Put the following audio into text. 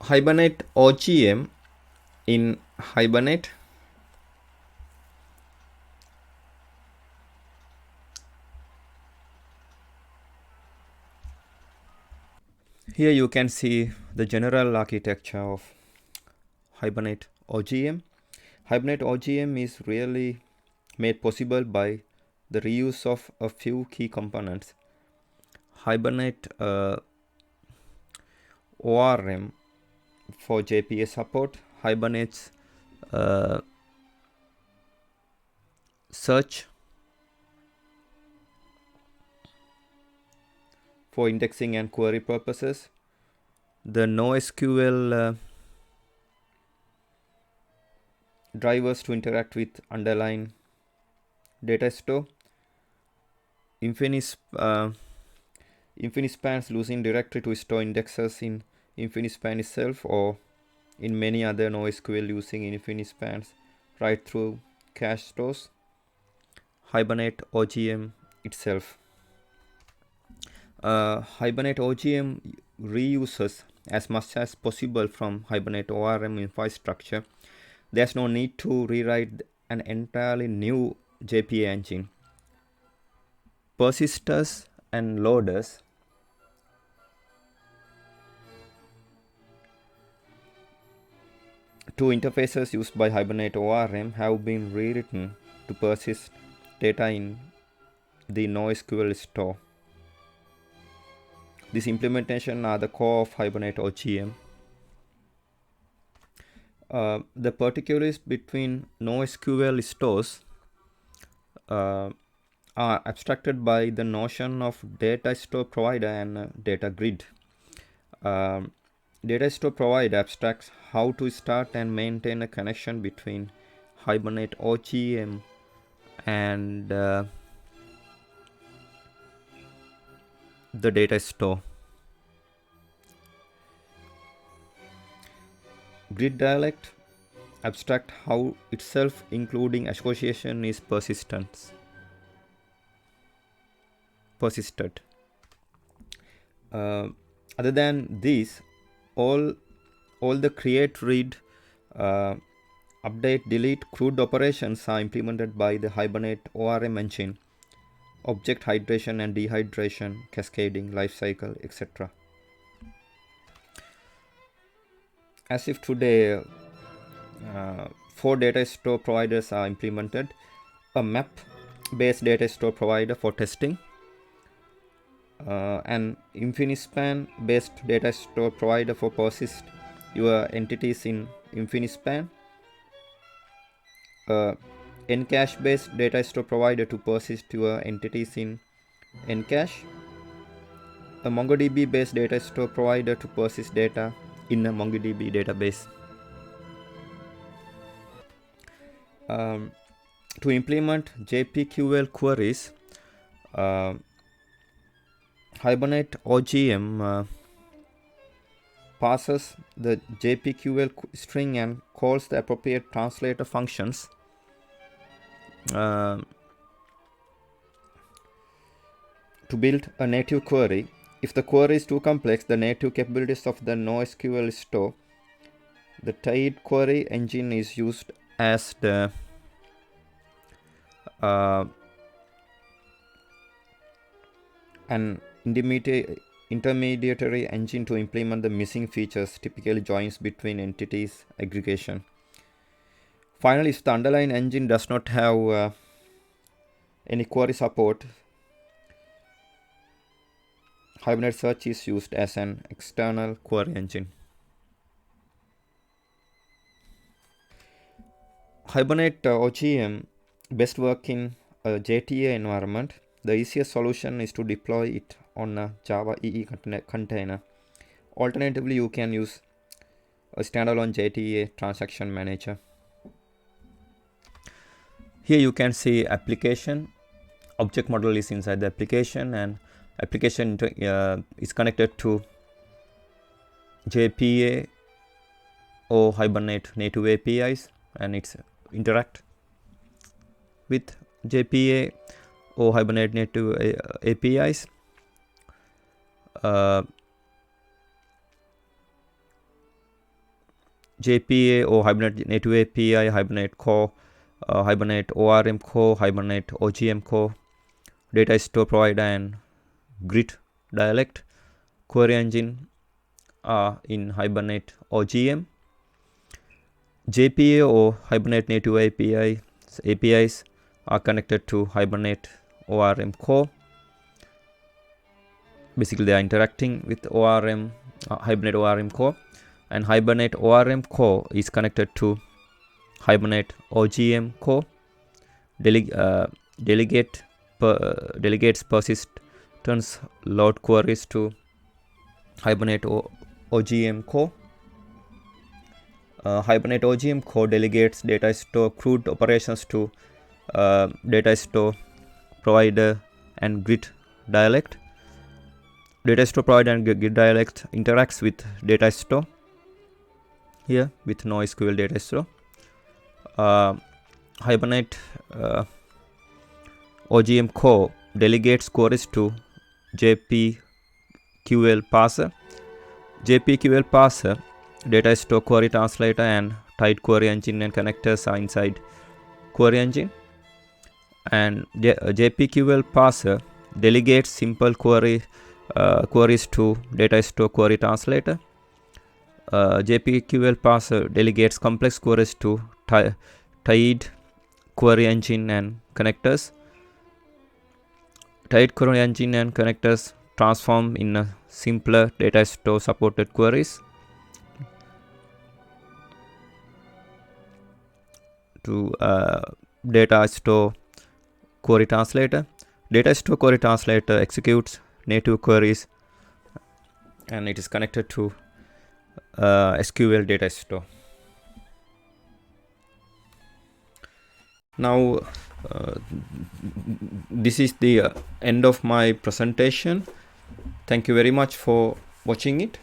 Hibernate OGM in Hibernate. Here you can see the general architecture of Hibernate OGM. Hibernate OGM is really made possible by the reuse of a few key components. Hibernate ORM for JPA support, Hibernate's search for indexing and query purposes, the NoSQL drivers to interact with underlying data store, Infinispans using directory to store indexes in Infinispan itself or in many other NoSQL using Infinispans right through cache stores, Hibernate OGM itself. Hibernate OGM reuses as much as possible from Hibernate ORM infrastructure. There's no need to rewrite an entirely new JPA engine. Persisters and loaders two interfaces used by Hibernate ORM have been rewritten to persist data in the NoSQL store. This implementation are the core of Hibernate OGM. The particulars between NoSQL stores are abstracted by the notion of data store provider and data grid. Data store provider abstracts how to start and maintain a connection between Hibernate OGM and the data store. Grid dialect abstract how itself, including association, is persisted. Other than these, all the create, read, update, delete, CRUD operations are implemented by the Hibernate ORM engine. Object hydration and dehydration, cascading, lifecycle, etc. As if today 4 data store providers are implemented: a map based data store provider for testing, an Infinispan based data store provider for persist your entities in Infinispan, Ncache based data store provider to persist your entities in Ncache, a MongoDB based data store provider to persist data in a MongoDB database. To implement JPQL queries, Hibernate OGM passes the JPQL string and calls the appropriate translator functions to build a native query. If the query is too complex, the native capabilities of the NoSQL store, the TIED query engine is used as the an intermediary engine to implement the missing features, typically joins between entities, aggregation. Finally, if the underlying engine does not have any query support, Hibernate Search is used as an external query engine. Hibernate OGM best work in a JTA environment. The easiest solution is to deploy it on a Java EE container. Alternatively, you can use a standalone JTA transaction manager. Here you can see application. Object model is inside the application, and application is connected to JPA or Hibernate native APIs, and it's interact with JPA or Hibernate native APIs. JPA or Hibernate Native API, Hibernate Core, Hibernate ORM Core, Hibernate OGM Core, Data Store Provider, and Grid Dialect query engine are in Hibernate OGM. JPA or Hibernate Native APIs are connected to Hibernate ORM Core. Basically, they are interacting with Hibernate ORM Core, and Hibernate ORM Core is connected to Hibernate OGM Core. Delegates persistence load queries to Hibernate OGM Core. Hibernate OGM Core delegates data store CRUD operations to data store provider and grid dialect. Data store provider and grid dialect interacts with data store here with NoSQL data store. Hibernate OGM Core delegates queries to JPQL parser. JPQL parser, data store query translator, and tied query engine and connectors are inside query engine. And JPQL parser delegates simple queries to data store query translator. JPQL parser delegates complex queries to tied query engine and connectors. Tied query engine and connectors transform in a simpler data store supported queries to data store query translator. Data store query translator executes native queries and it is connected to SQL data store. Now this is the end of my presentation. Thank you very much for watching it.